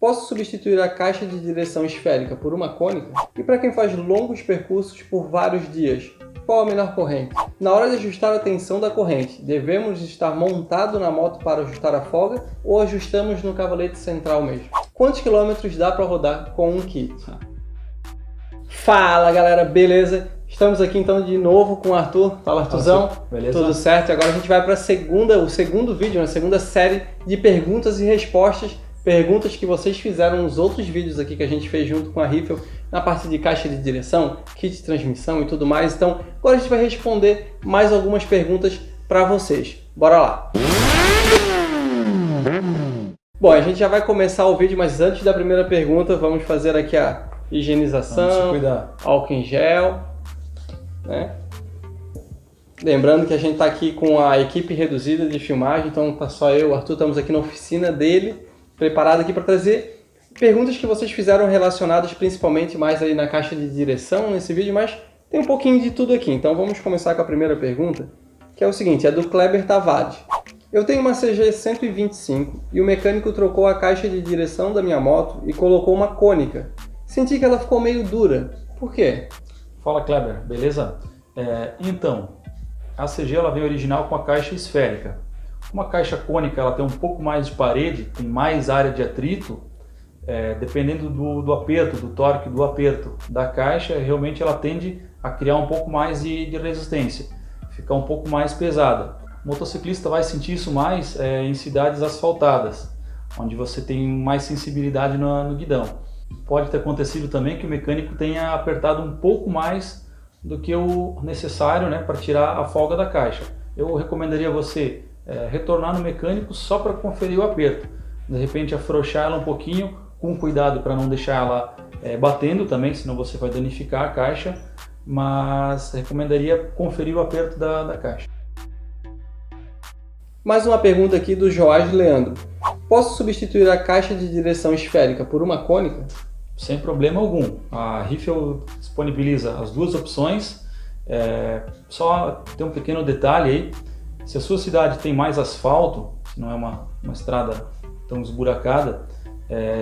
Posso substituir a caixa de direção esférica por uma cônica? E para quem faz longos percursos por vários dias, qual a melhor corrente? Na hora de ajustar a tensão da corrente, devemos estar montado na moto para ajustar a folga ou ajustamos no cavalete central mesmo? Quantos quilômetros dá para rodar com um kit? Fala galera, beleza? Estamos aqui então de novo com o Arthur. Fala Arthurzão, beleza? Tudo certo? E agora a gente vai para o segundo vídeo, a segunda série de perguntas e respostas. Perguntas que vocês fizeram nos outros vídeos aqui que a gente fez junto com a Riffel na parte de caixa de direção, kit de transmissão e tudo mais. Então agora a gente vai responder mais algumas perguntas para vocês. Bora lá! Bom, a gente já vai começar o vídeo, mas antes da primeira pergunta vamos fazer aqui a higienização, álcool em gel, né? Lembrando que a gente está aqui com a equipe reduzida de filmagem, então tá só eu e o Arthur, estamos aqui na oficina dele, preparado aqui para trazer perguntas que vocês fizeram relacionadas principalmente mais aí na caixa de direção nesse vídeo, mas tem um pouquinho de tudo aqui. Então vamos começar com a primeira pergunta, que é o seguinte, é do Kleber Tavares. Eu tenho uma CG 125 e o mecânico trocou a caixa de direção da minha moto e colocou uma cônica. Senti que ela ficou meio dura. Por quê? Fala Kleber, beleza? Então, a CG ela vem original com a caixa esférica. Uma caixa cônica ela tem um pouco mais de parede, tem mais área de atrito, dependendo do aperto, do torque do aperto da caixa, realmente ela tende a criar um pouco mais de resistência, ficar um pouco mais pesada. O motociclista vai sentir isso mais em cidades asfaltadas, onde você tem mais sensibilidade no guidão. Pode ter acontecido também que o mecânico tenha apertado um pouco mais do que o necessário, né, para tirar a folga da caixa. Eu recomendaria você retornar no mecânico só para conferir o aperto. De repente afrouxar ela um pouquinho, com cuidado para não deixar ela batendo também, senão você vai danificar a caixa, mas recomendaria conferir o aperto da caixa. Mais uma pergunta aqui do Joás Leandro. Posso substituir a caixa de direção esférica por uma cônica? Sem problema algum. A Riffel disponibiliza as duas opções. Só tem um pequeno detalhe aí. Se a sua cidade tem mais asfalto, se não é uma estrada tão esburacada,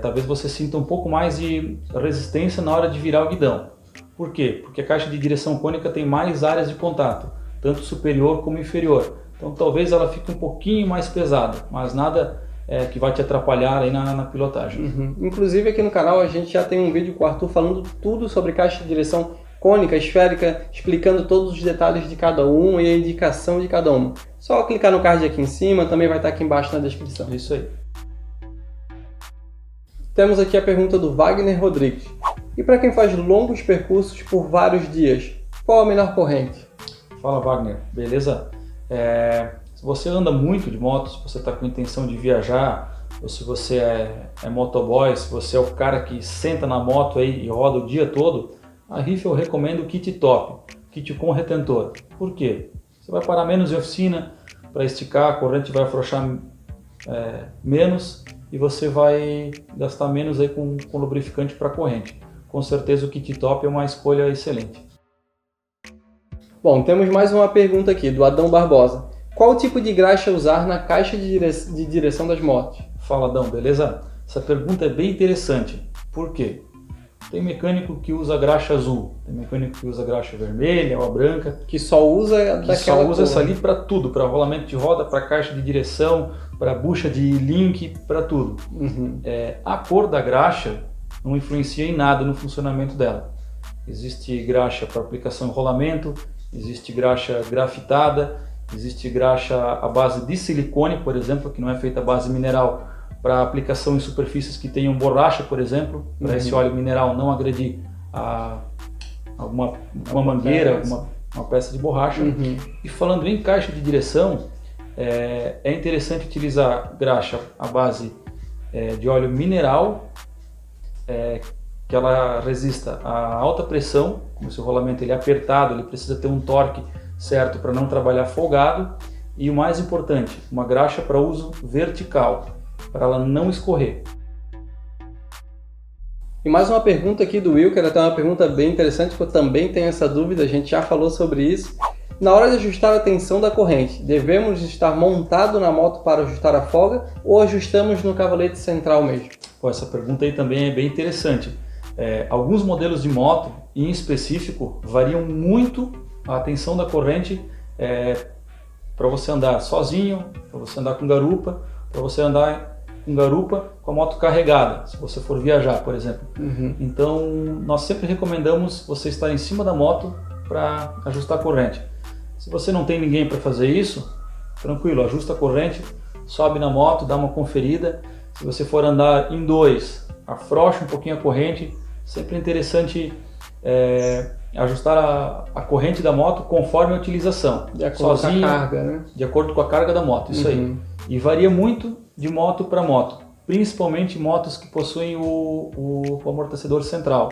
talvez você sinta um pouco mais de resistência na hora de virar o guidão. Por quê? Porque a caixa de direção cônica tem mais áreas de contato, tanto superior como inferior. Então talvez ela fique um pouquinho mais pesada, mas nada que vai te atrapalhar aí na pilotagem. Uhum. Inclusive aqui no canal a gente já tem um vídeo com o Arthur falando tudo sobre caixa de direção cônica, esférica, explicando todos os detalhes de cada um e a indicação de cada uma. Só clicar no card aqui em cima, também vai estar aqui embaixo na descrição. Isso aí. Temos aqui a pergunta do Wagner Rodrigues. E para quem faz longos percursos por vários dias, qual a melhor corrente? Fala Wagner, beleza? Se você anda muito de moto, se você está com intenção de viajar, ou se você é motoboy, se você é o cara que senta na moto aí e roda o dia todo, a Riffel recomenda o kit top, kit com retentor. Por quê? Você vai parar menos em oficina para esticar, a corrente vai afrouxar menos e você vai gastar menos aí com lubrificante para a corrente. Com certeza o kit top é uma escolha excelente. Bom, temos mais uma pergunta aqui do Adão Barbosa. Qual tipo de graxa usar na caixa de direção das motos? Fala Adão, beleza? Essa pergunta é bem interessante. Por quê? Tem mecânico que usa graxa azul, tem mecânico que usa graxa vermelha ou a branca. Que só usa essa ali para tudo, para rolamento de roda, para caixa de direção, para bucha de link, para tudo. Uhum. A cor da graxa não influencia em nada no funcionamento dela. Existe graxa para aplicação em rolamento, existe graxa grafitada, existe graxa à base de silicone, por exemplo, que não é feita à base mineral, para aplicação em superfícies que tenham borracha, por exemplo, para esse óleo mineral não agredir uma mangueira, uma peça de borracha. Uhum. E falando em caixa de direção, é interessante utilizar graxa à base de óleo mineral, que ela resista a alta pressão, como se o rolamento ele é apertado, ele precisa ter um torque certo para não trabalhar folgado, e o mais importante, uma graxa para uso vertical, para ela não escorrer. E mais uma pergunta aqui do Will, que era até uma pergunta bem interessante, que eu também tenho essa dúvida, a gente já falou sobre isso. Na hora de ajustar a tensão da corrente, devemos estar montado na moto para ajustar a folga ou ajustamos no cavalete central mesmo? Pô, essa pergunta aí também é bem interessante. Alguns modelos de moto, em específico, variam muito a tensão da corrente para você andar sozinho, para você andar com garupa, para você andar com garupa com a moto carregada, se você for viajar, por exemplo. Então, nós sempre recomendamos você estar em cima da moto para ajustar a corrente. Se você não tem ninguém para fazer isso, tranquilo, ajusta a corrente, sobe na moto, dá uma conferida. Se você for andar em dois, afrouxa um pouquinho a corrente. Sempre é interessante ajustar a corrente da moto conforme a utilização. De acordo com a carga, né? De acordo com a carga da moto, isso aí. E varia muito de moto para moto, principalmente motos que possuem o amortecedor central.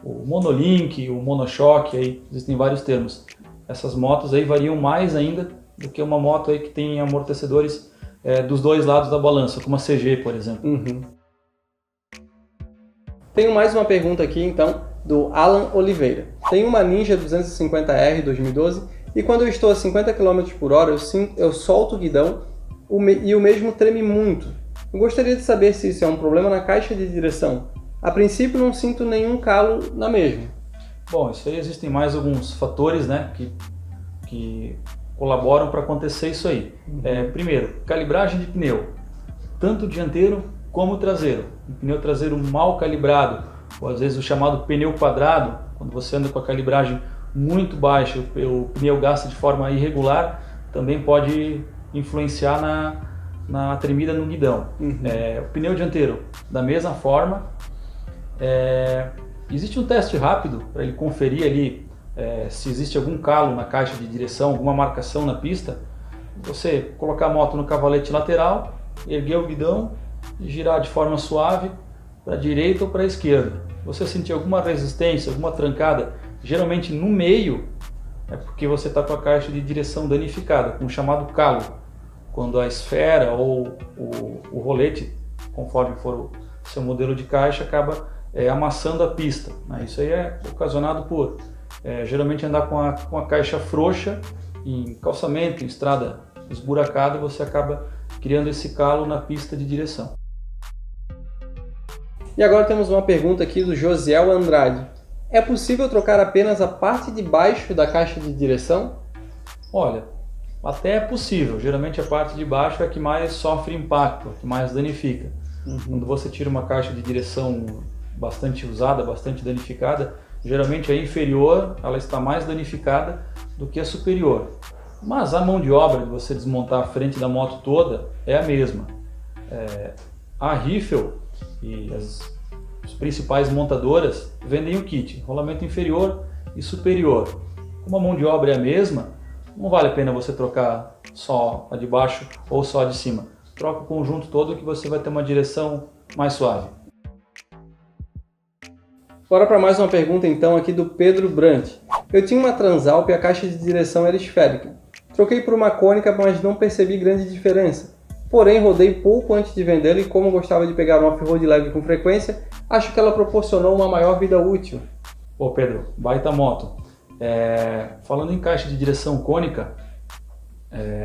O monolink, o monoshock, aí existem vários termos. Essas motos aí variam mais ainda do que uma moto aí que tem amortecedores dos dois lados da balança, como a CG, por exemplo. Tenho mais uma pergunta aqui, então, do Alan Oliveira. Tenho uma Ninja 250R 2012 e quando eu estou a 50 km por hora eu solto o guidão e o mesmo treme muito. Eu gostaria de saber se isso é um problema na caixa de direção. A princípio não sinto nenhum calo na mesma. Bom, isso aí existem mais alguns fatores, né, que colaboram para acontecer isso aí. Primeiro, calibragem de pneu, tanto dianteiro como traseiro. Um pneu traseiro mal calibrado, ou às vezes o chamado pneu quadrado, quando você anda com a calibragem muito baixa, o pneu gasta de forma irregular, também pode influenciar na tremida no guidão. O pneu dianteiro, da mesma forma. Existe um teste rápido para ele conferir ali se existe algum calo na caixa de direção, alguma marcação na pista. Você colocar a moto no cavalete lateral, erguer o guidão e girar de forma suave para a direita ou para a esquerda. Você sentir alguma resistência, alguma trancada, geralmente no meio, é porque você está com a caixa de direção danificada, com o chamado calo. Quando a esfera ou o rolete, conforme for o seu modelo de caixa, acaba amassando a pista. Isso aí é ocasionado por geralmente andar com a caixa frouxa em calçamento, em estrada esburacada, você acaba criando esse calo na pista de direção. E agora temos uma pergunta aqui do Josiel Andrade. É possível trocar apenas a parte de baixo da caixa de direção? Olha, até é possível. Geralmente a parte de baixo é a que mais sofre impacto, a que mais danifica. Quando você tira uma caixa de direção bastante usada, bastante danificada, geralmente a inferior ela está mais danificada do que a superior. Mas a mão de obra de você desmontar a frente da moto toda é a mesma. A Riffel e as principais montadoras vendem o kit, rolamento inferior e superior. Como a mão de obra é a mesma, não vale a pena você trocar só a de baixo ou só a de cima. Troca o conjunto todo que você vai ter uma direção mais suave. Bora para mais uma pergunta então aqui do Pedro Brant. Eu tinha uma Transalp e a caixa de direção era esférica. Troquei por uma cônica, mas não percebi grande diferença. Porém, rodei pouco antes de vendê-la e como gostava de pegar um off-road leve com frequência, acho que ela proporcionou uma maior vida útil. Ô Pedro, baita moto. Falando em caixa de direção cônica,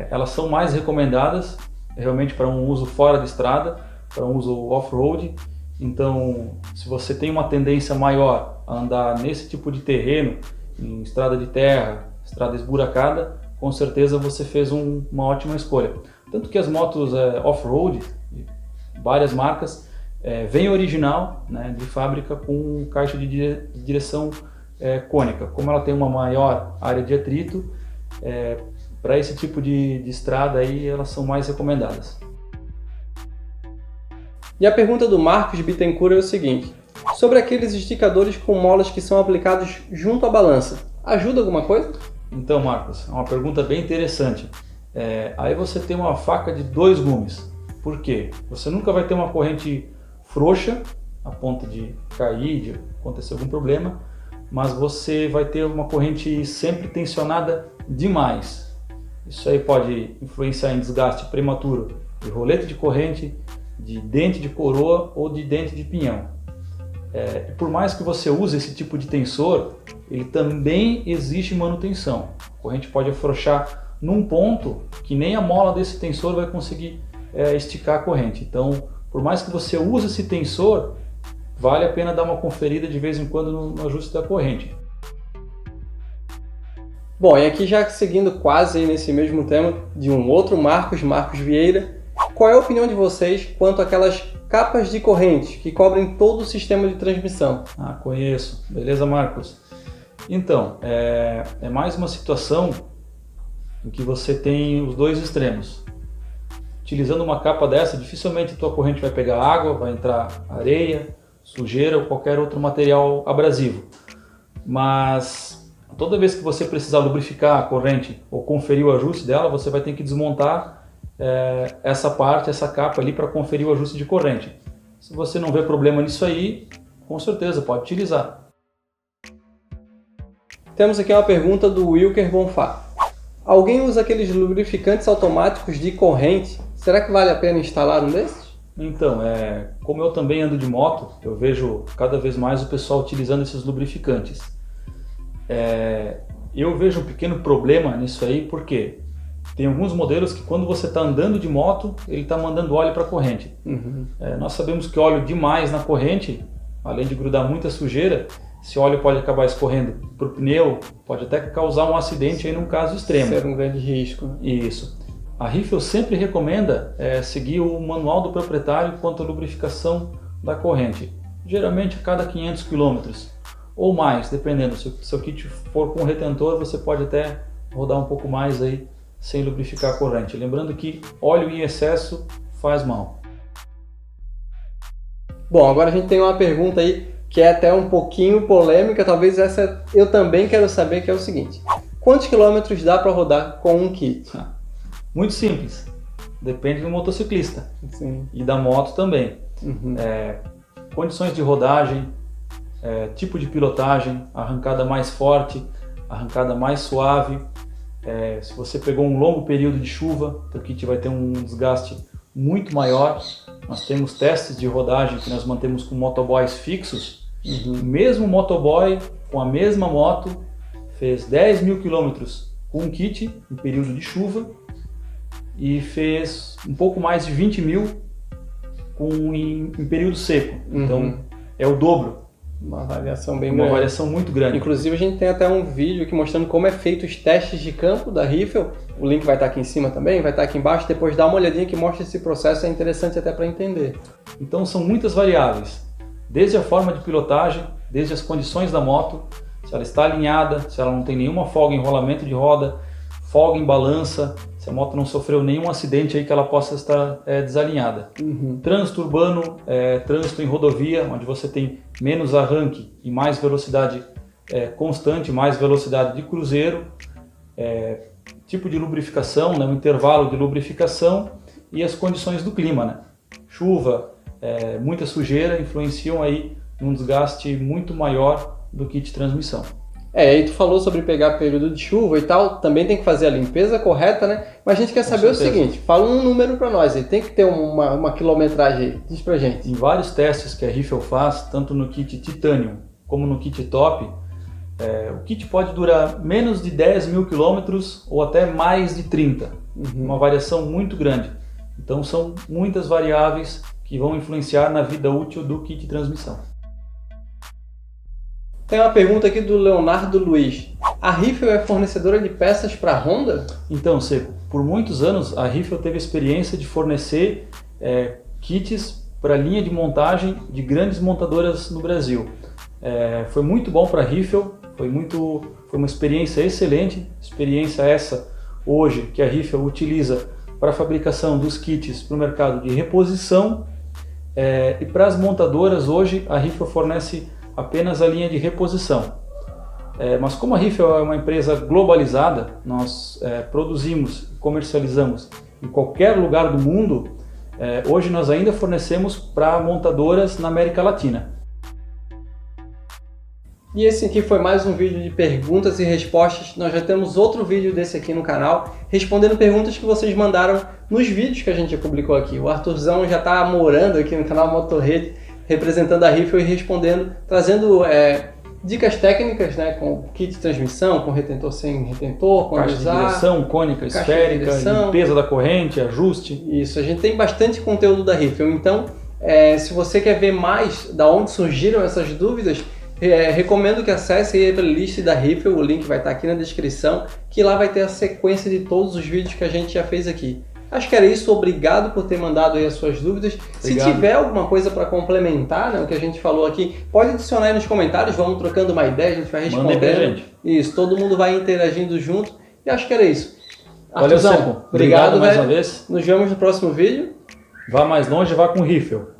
elas são mais recomendadas realmente para um uso fora de estrada, para um uso off-road. Então, se você tem uma tendência maior a andar nesse tipo de terreno, em estrada de terra, estrada esburacada, com certeza você fez uma ótima escolha. Tanto que as motos off-road, várias marcas, vem original, né, de fábrica com caixa de direção cônica. Como ela tem uma maior área de atrito, para esse tipo de estrada aí, elas são mais recomendadas. E a pergunta do Marcos Bittencourt é o seguinte: sobre aqueles esticadores com molas que são aplicados junto à balança, ajuda alguma coisa? Então, Marcos, é uma pergunta bem interessante. Aí você tem uma faca de dois gumes. Por quê? Você nunca vai ter uma corrente frouxa a ponto de cair, de acontecer algum problema, mas você vai ter uma corrente sempre tensionada demais. Isso aí pode influenciar em desgaste prematuro de rolete de corrente, de dente de coroa ou de dente de pinhão. Por mais que você use esse tipo de tensor, ele também exige manutenção. A corrente pode afrouxar num ponto que nem a mola desse tensor vai conseguir esticar a corrente. Então, por mais que você use esse tensor, vale a pena dar uma conferida de vez em quando no ajuste da corrente. Bom, e aqui já seguindo quase aí nesse mesmo tema de um outro Marcos Vieira, qual é a opinião de vocês quanto àquelas capas de corrente que cobrem todo o sistema de transmissão? Ah, conheço. Beleza, Marcos? Então, é mais uma situação em que você tem os dois extremos. Utilizando uma capa dessa, dificilmente a tua corrente vai pegar água, vai entrar areia, sujeira ou qualquer outro material abrasivo. Mas toda vez que você precisar lubrificar a corrente ou conferir o ajuste dela, você vai ter que desmontar essa capa ali para conferir o ajuste de corrente. Se você não vê problema nisso aí, com certeza pode utilizar. Temos aqui uma pergunta do Wilker Bonfá. Alguém usa aqueles lubrificantes automáticos de corrente? Será que vale a pena instalar um desses? Então, como eu também ando de moto, eu vejo cada vez mais o pessoal utilizando esses lubrificantes. Eu vejo um pequeno problema nisso aí, porque tem alguns modelos que quando você está andando de moto, ele está mandando óleo para a corrente. Nós sabemos que óleo demais na corrente, além de grudar muita sujeira, esse óleo pode acabar escorrendo para o pneu, pode até causar um acidente aí num caso extremo. Ser um grande risco. Isso. A Riffel sempre recomenda seguir o manual do proprietário quanto à lubrificação da corrente. Geralmente a cada 500 km ou mais, dependendo. Se o seu kit for com retentor, você pode até rodar um pouco mais aí sem lubrificar a corrente. Lembrando que óleo em excesso faz mal. Bom, agora a gente tem uma pergunta aí que é até um pouquinho polêmica, talvez essa eu também quero saber, que é o seguinte: quantos quilômetros dá para rodar com um kit? Muito simples, depende do motociclista. Sim. E da moto também. Condições de rodagem, tipo de pilotagem, arrancada mais forte, arrancada mais suave. Se você pegou um longo período de chuva, o kit vai ter um desgaste muito maior. Nós temos testes de rodagem que nós mantemos com motoboys fixos. O mesmo motoboy com a mesma moto fez 10 mil quilômetros com um kit em período de chuva e fez um pouco mais de 20 mil em período seco. Então é o dobro. Uma variação bem grande. Uma variação muito grande. Inclusive a gente tem até um vídeo aqui mostrando como é feito os testes de campo da Riffel. O link vai estar aqui em cima também, vai estar aqui embaixo. Depois dá uma olhadinha que mostra esse processo, é interessante até para entender. Então são muitas variáveis. Desde a forma de pilotagem, desde as condições da moto, se ela está alinhada, se ela não tem nenhuma folga em rolamento de roda, folga em balança, se a moto não sofreu nenhum acidente aí que ela possa estar desalinhada. Trânsito urbano, trânsito em rodovia, onde você tem menos arranque e mais velocidade constante, mais velocidade de cruzeiro, tipo de lubrificação, o intervalo de lubrificação e as condições do clima. Chuva, muita sujeira influenciam aí num desgaste muito maior do kit de transmissão. Aí tu falou sobre pegar período de chuva e tal, também tem que fazer a limpeza correta, né? Mas a gente quer saber o seguinte, fala um número para nós, aí tem que ter uma quilometragem aí, diz pra gente. Em vários testes que a Riffel faz, tanto no kit Titanium como no kit Top, o kit pode durar menos de 10 mil quilômetros ou até mais de 30, uma variação muito grande. Então são muitas variáveis que vão influenciar na vida útil do kit de transmissão. Tem uma pergunta aqui do Leonardo Luiz. A Riffel é fornecedora de peças para a Honda? Então, Seco, por muitos anos a Riffel teve a experiência de fornecer kits para a linha de montagem de grandes montadoras no Brasil. Foi muito bom para a Riffel, foi uma experiência excelente, experiência essa hoje que a Riffel utiliza para a fabricação dos kits para o mercado de reposição, e para as montadoras hoje a Riffel fornece apenas a linha de reposição. Mas como a Riffel é uma empresa globalizada, nós produzimos e comercializamos em qualquer lugar do mundo, hoje nós ainda fornecemos para montadoras na América Latina. E esse aqui foi mais um vídeo de perguntas e respostas. Nós já temos outro vídeo desse aqui no canal, respondendo perguntas que vocês mandaram nos vídeos que a gente publicou aqui. O Arthurzão já está morando aqui no canal Motorrede, representando a Riffel e respondendo, trazendo dicas técnicas, né, com kit de transmissão, com retentor sem retentor, com caixa de direção, cônica, esférica, limpeza da corrente, ajuste. Isso, a gente tem bastante conteúdo da Riffel, então Se você quer ver mais da onde surgiram essas dúvidas, recomendo que acesse a playlist da Riffle, o link vai estar aqui na descrição, que lá vai ter a sequência de todos os vídeos que a gente já fez aqui. Acho que era isso, obrigado por ter mandado aí as suas dúvidas. Obrigado. Se tiver alguma coisa para complementar, né, o que a gente falou aqui, pode adicionar aí nos comentários, vamos trocando uma ideia, a gente vai respondendo. Mandem pra gente. Isso, todo mundo vai interagindo junto, e acho que era isso. Valeu, Seco. Obrigado mais uma vez. Nos vemos no próximo vídeo. Vá mais longe, vá com o Riffle.